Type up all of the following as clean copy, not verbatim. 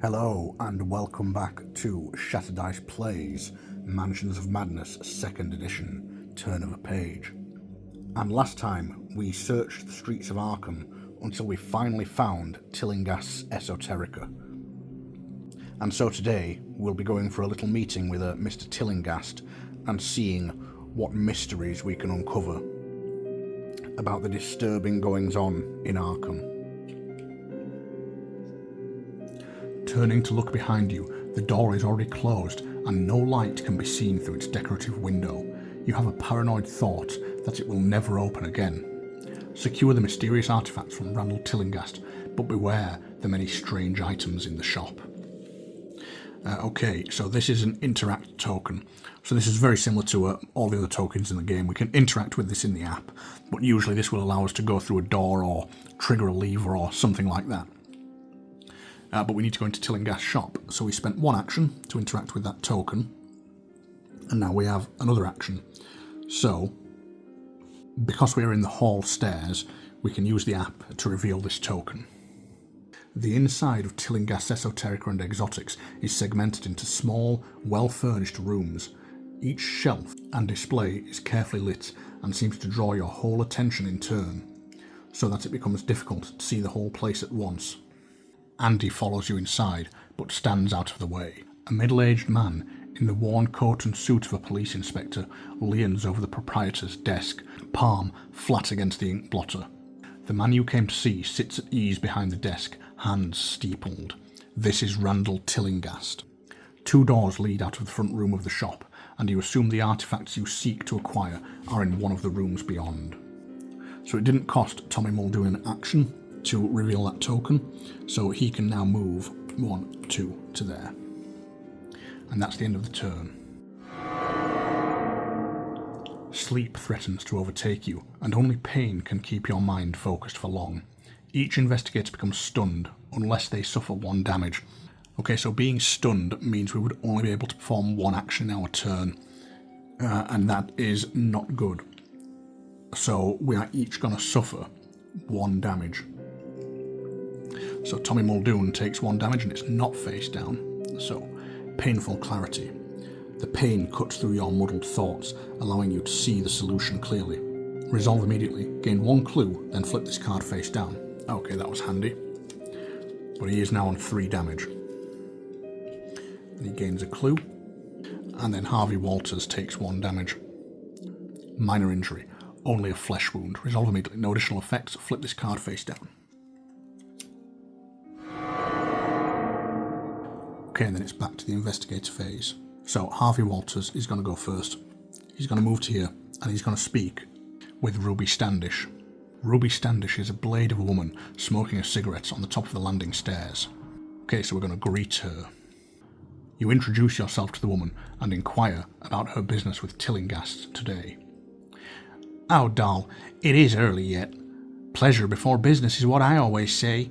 Hello and welcome back to Shattered Dice Plays Mansions of Madness 2nd edition, Turn of a Page. And last time we searched the streets of Arkham until we finally found Tillingast's Esoterica. And so today we'll be going for a little meeting with Mr. Tillingast and seeing what mysteries we can uncover about the disturbing goings-on in Arkham. Turning to look behind you, the door is already closed and no light can be seen through its decorative window. You have a paranoid thought that it will never open again. Secure the mysterious artifacts from Randall Tillingast, but beware the many strange items in the shop. Okay, so this is an interact token. So this is very similar to all the other tokens in the game. We can interact with this in the app, but usually this will allow us to go through a door or trigger a lever or something like that. But we need to go into Tillingast's shop, so we spent one action to interact with that token, and now we have another action. So, because we are in the hall stairs, we can use the app to reveal this token. The inside of Tillingast's Esoterica and Exotics is segmented into small, well-furnished rooms. Each shelf and display is carefully lit and seems to draw your whole attention in turn, so that it becomes difficult to see the whole place at once. Andy follows you inside, but stands out of the way. A middle-aged man in the worn coat and suit of a police inspector leans over the proprietor's desk, palm flat against the ink blotter. The man you came to see sits at ease behind the desk, hands steepled. This is Randall Tillingast. Two doors lead out of the front room of the shop, and you assume the artifacts you seek to acquire are in one of the rooms beyond. So it didn't cost Tommy Muldoon an action to reveal that token, so he can now move 1, 2 to there. And that's the end of the turn. Sleep threatens to overtake you, and only pain can keep your mind focused for long. Each investigator becomes stunned unless they suffer 1 damage. Okay, so being stunned means we would only be able to perform 1 action in our turn, and that is not good. So we are each going to suffer 1 damage. So Tommy Muldoon takes 1 damage and it's not face down. So, painful clarity. The pain cuts through your muddled thoughts, allowing you to see the solution clearly. Resolve immediately, gain 1 clue, then flip this card face down. Okay, that was handy. But he is now on 3 damage. And he gains a clue. And then Harvey Walters takes 1 damage. Minor injury, only a flesh wound. Resolve immediately, no additional effects, flip this card face down. Okay, and then it's back to the investigator phase. So Harvey Walters is going to go first. He's going to move to here, and he's going to speak with Ruby Standish. Ruby Standish is a blade of a woman smoking a cigarette on the top of the landing stairs. Okay, so we're going to greet her. You introduce yourself to the woman and inquire about her business with Tillingast today. Oh, doll, it is early yet. Pleasure before business is what I always say.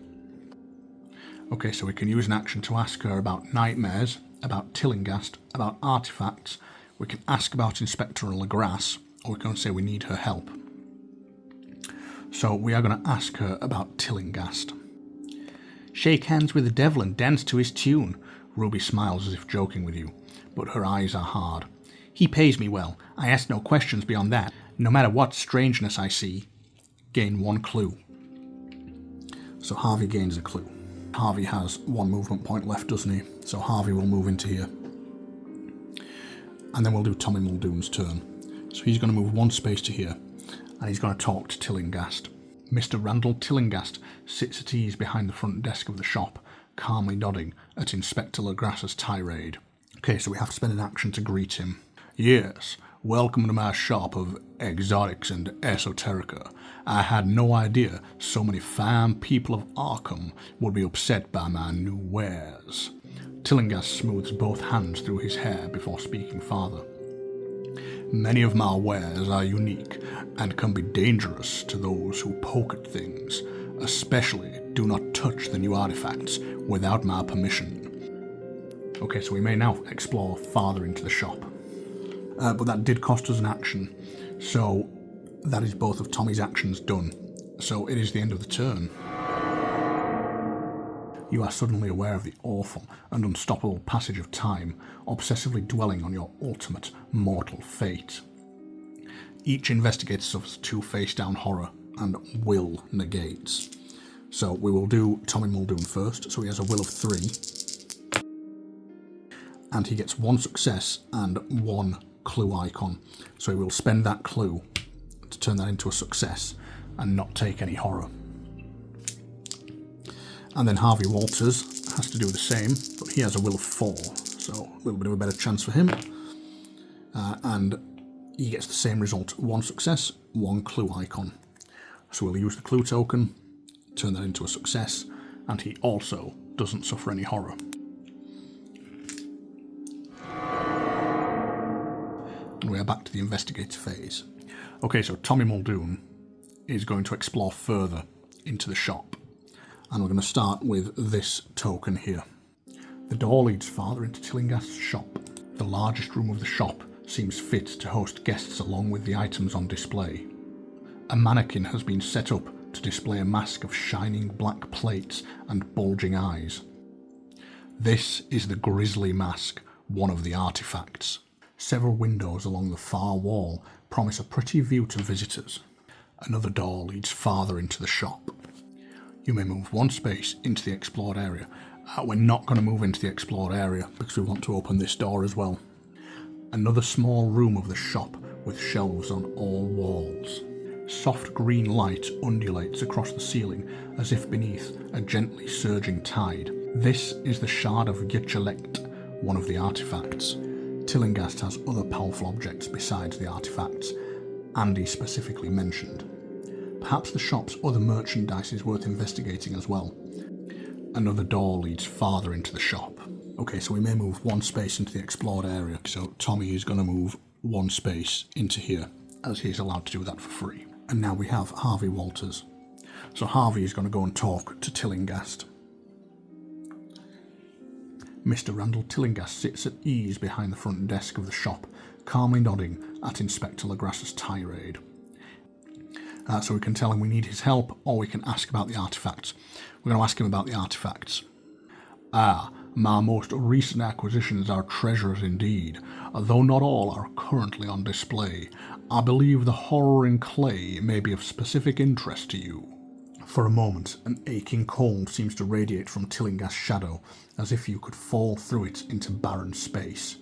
Okay, so we can use an action to ask her about nightmares, about Tillingast, about artifacts. We can ask about Inspector Legrasse, or we can say we need her help. So we are going to ask her about Tillingast. Shake hands with the devil and dance to his tune. Ruby smiles as if joking with you, but her eyes are hard. He pays me well. I ask no questions beyond that, no matter what strangeness I see. Gain 1 clue. So Harvey gains a clue. Harvey has 1 movement point left, doesn't he? So Harvey will move into here. And then we'll do Tommy Muldoon's turn. So he's going to move 1 space to here, and he's going to talk to Tillingast. Mr. Randall Tillingast sits at ease behind the front desk of the shop, calmly nodding at Inspector Legrasse's tirade. Okay, so we have to spend an action to greet him. Yes, welcome to my shop of exotics and esoterica. I had no idea so many fine people of Arkham would be upset by my new wares. Tillingast smooths both hands through his hair before speaking farther. Many of my wares are unique and can be dangerous to those who poke at things. Especially, do not touch the new artifacts without my permission. Okay, so we may now explore farther into the shop. But that did cost us an action, so that is both of Tommy's actions done. So it is the end of the turn. You are suddenly aware of the awful and unstoppable passage of time, obsessively dwelling on your ultimate mortal fate. Each investigator suffers 2 face-down horror and will negates. So we will do Tommy Muldoon first, so he has a will of 3. And he gets 1 success and 1 clue icon. So he will spend that clue to turn that into a success and not take any horror. And then Harvey Walters has to do the same, but he has a will of 4, so a little bit of a better chance for him. And he gets the same result, 1 success, 1 clue icon. So we'll use the clue token, turn that into a success, and he also doesn't suffer any horror. And we are back to the investigator phase. Okay, so Tommy Muldoon is going to explore further into the shop. And we're going to start with this token here. The door leads farther into Tillingast's shop. The largest room of the shop seems fit to host guests along with the items on display. A mannequin has been set up to display a mask of shining black plates and bulging eyes. This is the Grisly Mask, one of the artifacts. Several windows along the far wall promise a pretty view to visitors. Another door leads farther into the shop. You may move 1 space into the explored area. We're not going to move into the explored area because we want to open this door as well. Another small room of the shop with shelves on all walls. Soft green light undulates across the ceiling as if beneath a gently surging tide. This is the Shard of Eccentric, one of the artifacts. Tillingast has other powerful objects besides the artifacts, Andy specifically mentioned. Perhaps the shop's other merchandise is worth investigating as well. Another door leads farther into the shop. Okay, so we may move 1 space into the explored area. So Tommy is going to move 1 space into here, as he's allowed to do that for free. And now we have Harvey Walters. So Harvey is going to go and talk to Tillingast. Mr. Randall Tillingast sits at ease behind the front desk of the shop, calmly nodding at Inspector Legrass's tirade. So we can tell him we need his help, or we can ask about the artifacts. We're going to ask him about the artifacts. My most recent acquisitions are treasures indeed, though not all are currently on display. I believe the horror in clay may be of specific interest to you. For a moment, an aching cold seems to radiate from Tillingast's shadow, as if you could fall through it into barren space.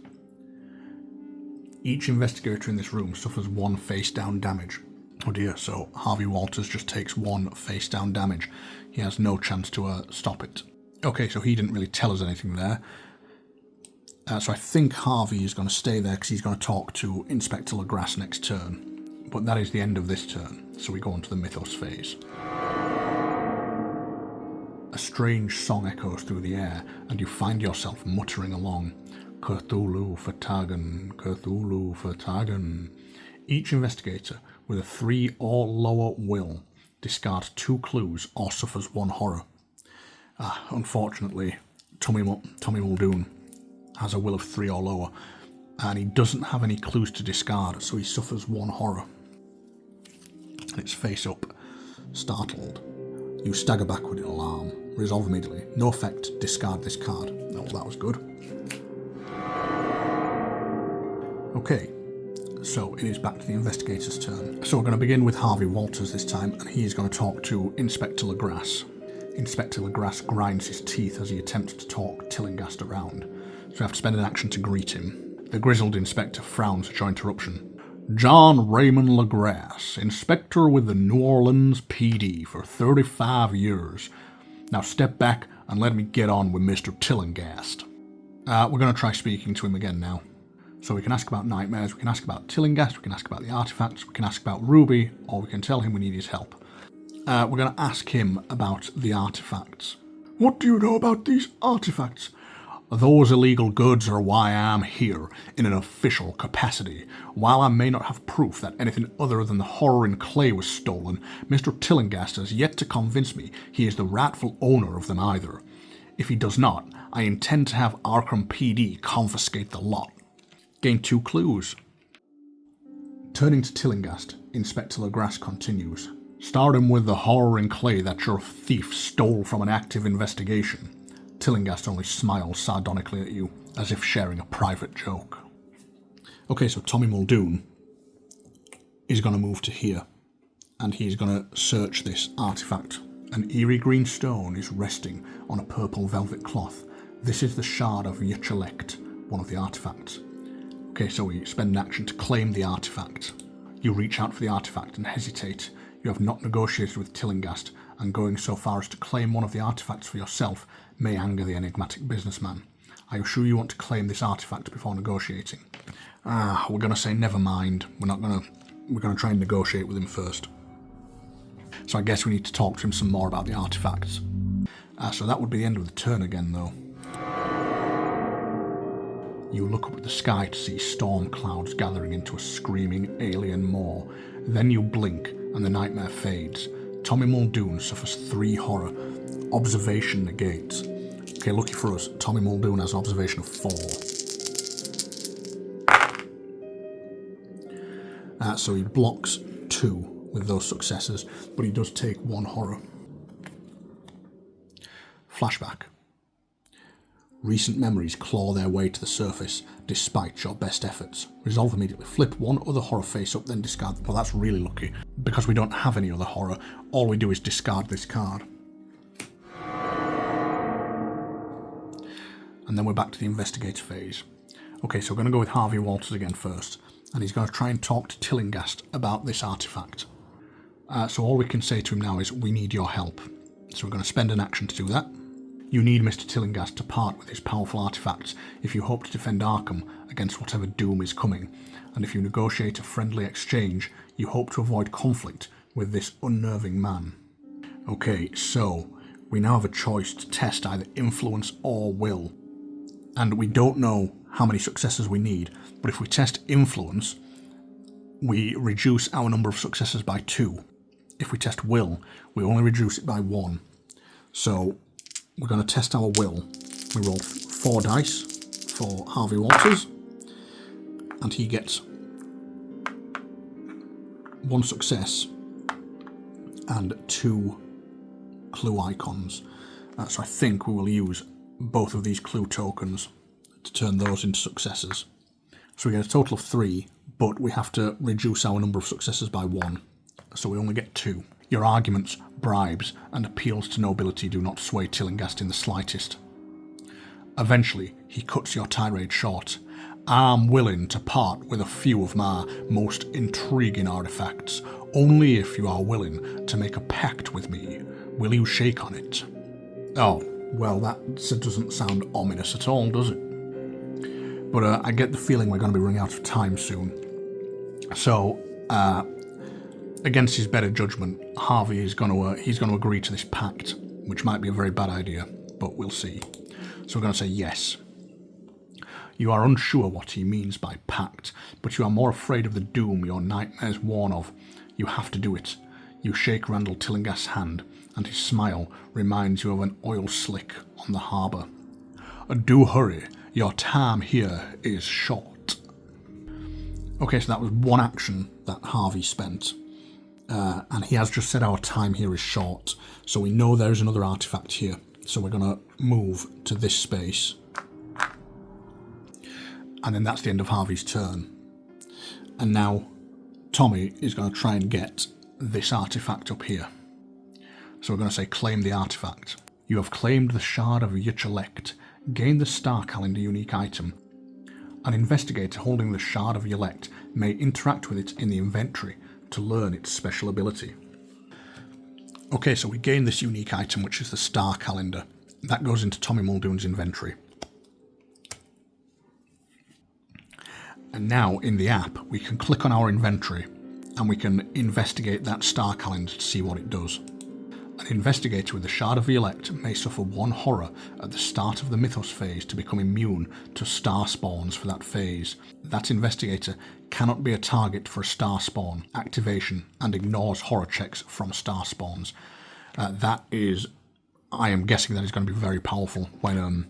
Each investigator in this room suffers 1 face-down damage. Oh dear, so Harvey Walters just takes 1 face-down damage. He has no chance to stop it. Okay, so he didn't really tell us anything there. So I think Harvey is going to stay there because he's going to talk to Inspector Legrass next turn. But that is the end of this turn, so we go on to the Mythos phase. A strange song echoes through the air, and you find yourself muttering along. Cthulhu Fatagan, Cthulhu Fatagan. Each investigator with a 3 or lower will discards 2 clues or suffers 1 horror. Unfortunately, Tommy Muldoon has a will of 3 or lower, and he doesn't have any clues to discard, so he suffers 1 horror. And it's face up, startled. You stagger backward in alarm. Resolve immediately. No effect. Discard this card. Oh, that was good. Okay, so it is back to the investigator's turn. So we're going to begin with Harvey Walters this time, and he is going to talk to Inspector Legrass. Inspector Legrass grinds his teeth as he attempts to talk Tillingast around, so you have to spend an action to greet him. The grizzled inspector frowns at your interruption. John Raymond Legrass, inspector with the New Orleans PD for 35 years. Now step back and let me get on with Mr. Tillingast. We're going to try speaking to him again now. So we can ask about nightmares, we can ask about Tillingast, we can ask about the artifacts, we can ask about Ruby, or we can tell him we need his help. We're going to ask him about the artifacts. What do you know about these artifacts? Those illegal goods are why I am here, in an official capacity. While I may not have proof that anything other than the horror in clay was stolen, Mr. Tillingast has yet to convince me he is the rightful owner of them either. If he does not, I intend to have Arkham PD confiscate the lot. Gain 2 clues. Turning to Tillingast, Inspector Legrass continues. Starting with the horror in clay that your thief stole from an active investigation. Tillinghast only smiles sardonically at you, as if sharing a private joke. Okay, so Tommy Muldoon is going to move to here, and he's going to search this artifact. An eerie green stone is resting on a purple velvet cloth. This is the shard of Yuchelect, one of the artifacts. Okay, so we spend an action to claim the artifact. You reach out for the artifact and hesitate. You have not negotiated with Tillinghast, and going so far as to claim one of the artifacts for yourself may anger the enigmatic businessman. Are you sure you want to claim this artifact before negotiating? We're going to say never mind. We're going to try and negotiate with him first. So I guess we need to talk to him some more about the artifacts. So that would be the end of the turn again, though. You look up at the sky to see storm clouds gathering into a screaming alien maw. Then you blink and the nightmare fades. Tommy Muldoon suffers 3 horror. Observation negates. Okay, lucky for us, Tommy Muldoon has observation of 4. So he blocks 2 with those successes, but he does take 1 horror. Flashback. Recent memories claw their way to the surface, despite your best efforts. Resolve immediately. Flip 1 other horror face up, then discard. Well, that's really lucky. Because we don't have any other horror, all we do is discard this card. And then we're back to the investigator phase. Okay, so we're going to go with Harvey Walters again first, and he's going to try and talk to Tillinghast about this artifact. So all we can say to him now is, we need your help. So we're going to spend an action to do that. You need Mr. Tillinghast to part with his powerful artifacts if you hope to defend Arkham against whatever doom is coming, and if you negotiate a friendly exchange, you hope to avoid conflict with this unnerving man. Okay, so we now have a choice to test either influence or will, and we don't know how many successes we need, but if we test influence, we reduce our number of successes by 2. If we test will, we only reduce it by 1. So we're going to test our will. We roll 4 dice for Harvey Walters, and he gets 1 success and 2 clue icons. So I think we will use both of these clue tokens to turn those into successes. So we get a total of 3, but we have to reduce our number of successes by 1. So we only get 2. Your arguments, bribes, and appeals to nobility do not sway Tillinghast in the slightest. Eventually, he cuts your tirade short. I'm willing to part with a few of my most intriguing artifacts, only if you are willing to make a pact with me. Will you shake on it? Oh, well, that doesn't sound ominous at all, does it? But I get the feeling we're going to be running out of time soon. So, against his better judgment, Harvey is going to agree to this pact, which might be a very bad idea, but we'll see. So we're going to say yes. You are unsure what he means by pact, but you are more afraid of the doom your nightmares warn of. You have to do it. You shake Randall Tillinghast's hand, and his smile reminds you of an oil slick on the harbour. Do hurry, your time here is short. Okay, so that was 1 action that Harvey spent. And he has just said our time here is short, so we know there is another artifact here. So we're going to move to this space. And then that's the end of Harvey's turn. And now Tommy is going to try and get this artifact up here. So we're going to say claim the artifact. You have claimed the shard of Yuchelect. Gain the star calendar unique item. An investigator holding the shard of Yelect may interact with it in the inventory to learn its special ability. Okay, so we gain this unique item, which is the star calendar. That goes into Tommy Muldoon's inventory. And now in the app, we can click on our inventory and we can investigate that star calendar to see what it does. An investigator with the Shard of the Elect may suffer 1 horror at the start of the Mythos phase to become immune to star spawns for that phase. That investigator cannot be a target for a star spawn activation and ignores horror checks from star spawns. I am guessing that is going to be very powerful when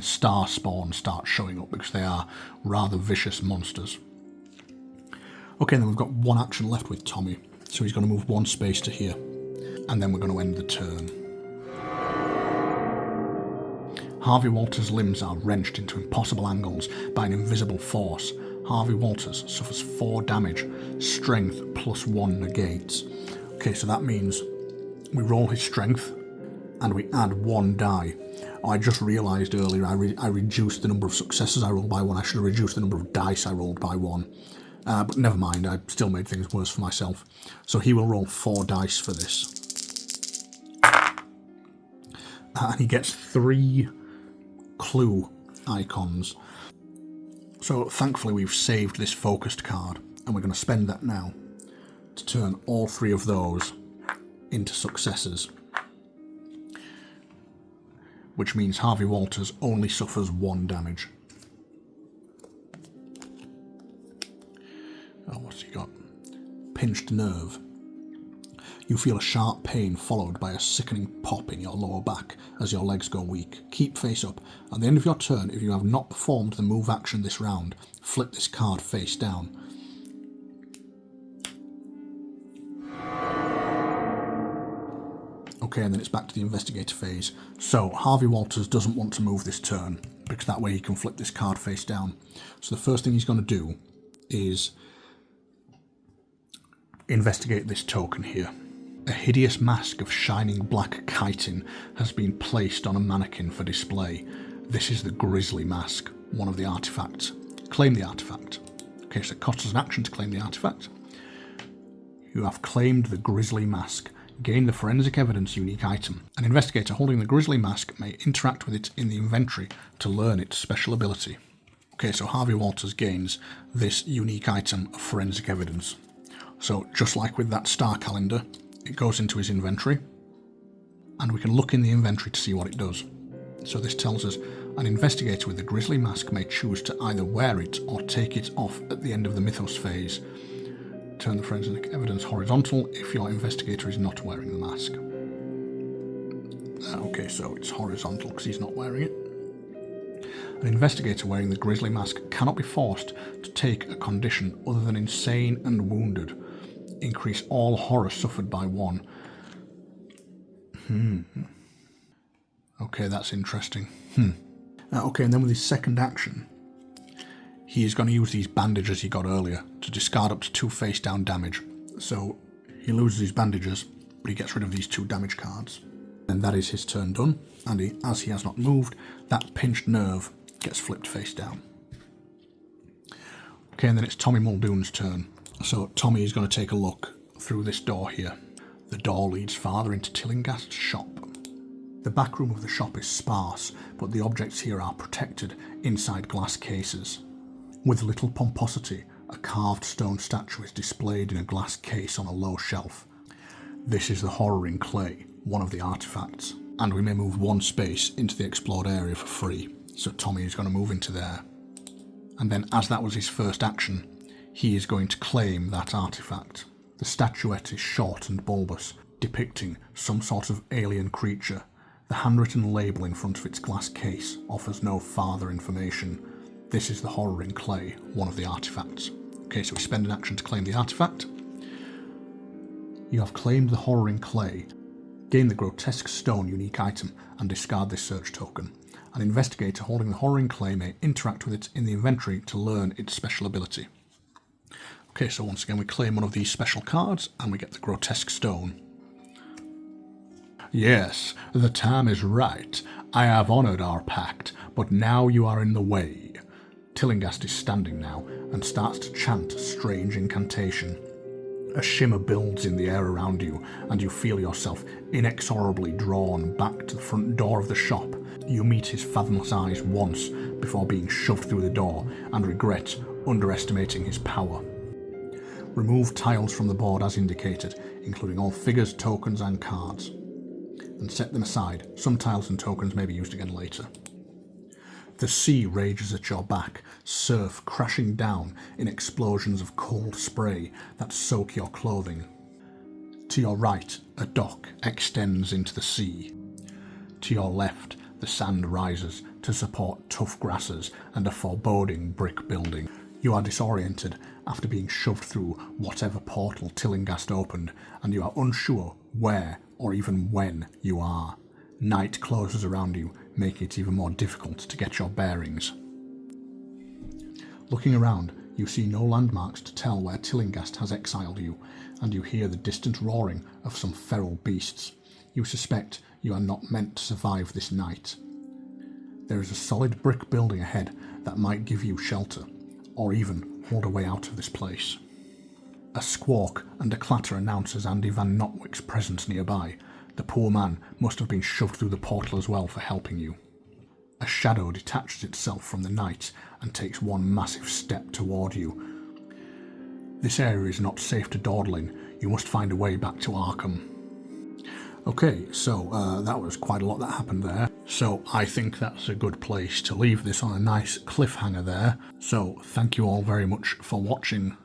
star spawns start showing up, because they are rather vicious monsters. Okay, then we've got 1 action left with Tommy, so he's going to move 1 space to here. And then we're going to end the turn. Harvey Walters' limbs are wrenched into impossible angles by an invisible force. Harvey Walters suffers 4 damage. Strength +1 negates. Okay, so that means we roll his strength and we add 1 die. I just realised earlier I reduced the number of successes I rolled by 1. I should have reduced the number of dice I rolled by 1. But never mind, I still made things worse for myself. So he will roll 4 dice for this. And he gets 3 clue icons. So thankfully we've saved this focused card, and we're going to spend that now to turn all 3 of those into successes. Which means Harvey Walters only suffers 1 damage. Oh, what's he got? Pinched nerve. You feel a sharp pain followed by a sickening pop in your lower back as your legs go weak. Keep face up. At the end of your turn, if you have not performed the move action this round, flip this card face down. Okay, and then it's back to the investigator phase. So, Harvey Walters doesn't want to move this turn, because that way he can flip this card face down. So the first thing he's going to do is investigate this token here. A hideous mask of shining black chitin has been placed on a mannequin for display. This is the Grizzly Mask, one of the artifacts. Claim the artifact. Okay, so it costs us an action to claim the artifact. You have claimed the Grizzly Mask. Gain the forensic evidence unique item. An investigator holding the Grizzly Mask may interact with it in the inventory to learn its special ability. Okay, so Harvey Walters gains this unique item of forensic evidence. So just like with that star calendar, it goes into his inventory, and we can look in the inventory to see what it does. So this tells us an investigator with the Grizzly Mask may choose to either wear it or take it off at the end of the mythos phase. Turn the forensic evidence horizontal if your investigator is not wearing the mask. Okay, so it's horizontal because he's not wearing it. An investigator wearing the Grizzly Mask cannot be forced to take a condition other than insane and wounded. Increase all horror suffered by 1. Okay, that's interesting. Okay, and then with his second action, he is going to use these bandages he got earlier to discard up to 2 face down damage. So he loses his bandages, but he gets rid of these 2 damage cards. And that is his turn done, and as he has not moved, that pinched nerve gets flipped face down. Okay, and then it's Tommy Muldoon's turn. So Tommy is going to take a look through this door here. The door leads farther into Tillingast's shop. The back room of the shop is sparse, but the objects here are protected inside glass cases. With little pomposity, a carved stone statue is displayed in a glass case on a low shelf. This is the horror in clay, one of the artifacts, and we may move 1 space into the explored area for free. So Tommy is going to move into there. And then, as that was his first action, he is going to claim that artifact. The statuette is short and bulbous, depicting some sort of alien creature. The handwritten label in front of its glass case offers no further information. This is the horror in clay, one of the artifacts. Okay, so we spend an action to claim the artifact. You have claimed the horror in clay. Gain the grotesque stone unique item and discard this search token. An investigator holding the horror in clay may interact with it in the inventory to learn its special ability. Okay, so once again we claim one of these special cards and we get the grotesque stone. Yes, the time is right. I have honoured our pact, but now you are in the way. Tillingast is standing now and starts to chant a strange incantation. A shimmer builds in the air around you, and you feel yourself inexorably drawn back to the front door of the shop. You meet his fathomless eyes once before being shoved through the door and regret underestimating his power. Remove tiles from the board as indicated, including all figures, tokens and cards, and set them aside. Some tiles and tokens may be used again later. The sea rages at your back, surf crashing down in explosions of cold spray that soak your clothing. To your right, a dock extends into the sea. To your left, the sand rises to support tough grasses and a foreboding brick building. You are disoriented after being shoved through whatever portal Tillingast opened, and you are unsure where or even when you are. Night closes around you, making it even more difficult to get your bearings. Looking around, you see no landmarks to tell where Tillinghast has exiled you, and you hear the distant roaring of some feral beasts. You suspect you are not meant to survive this night. There is a solid brick building ahead that might give you shelter, or even hold a way out of this place. A squawk and a clatter announces Andy Van Notwick's presence nearby. The poor man must have been shoved through the portal as well for helping you. A shadow detaches itself from the night and takes one massive step toward you. This area is not safe to dawdle in. You must find a way back to Arkham. Okay, so that was quite a lot that happened there. So I think that's a good place to leave this on a nice cliffhanger there. So thank you all very much for watching,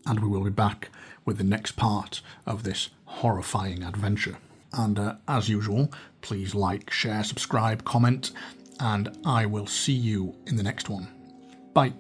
and we will be back with the next part of this horrifying adventure. And as usual, please like, share, subscribe, comment, and I will see you in the next one. Bye.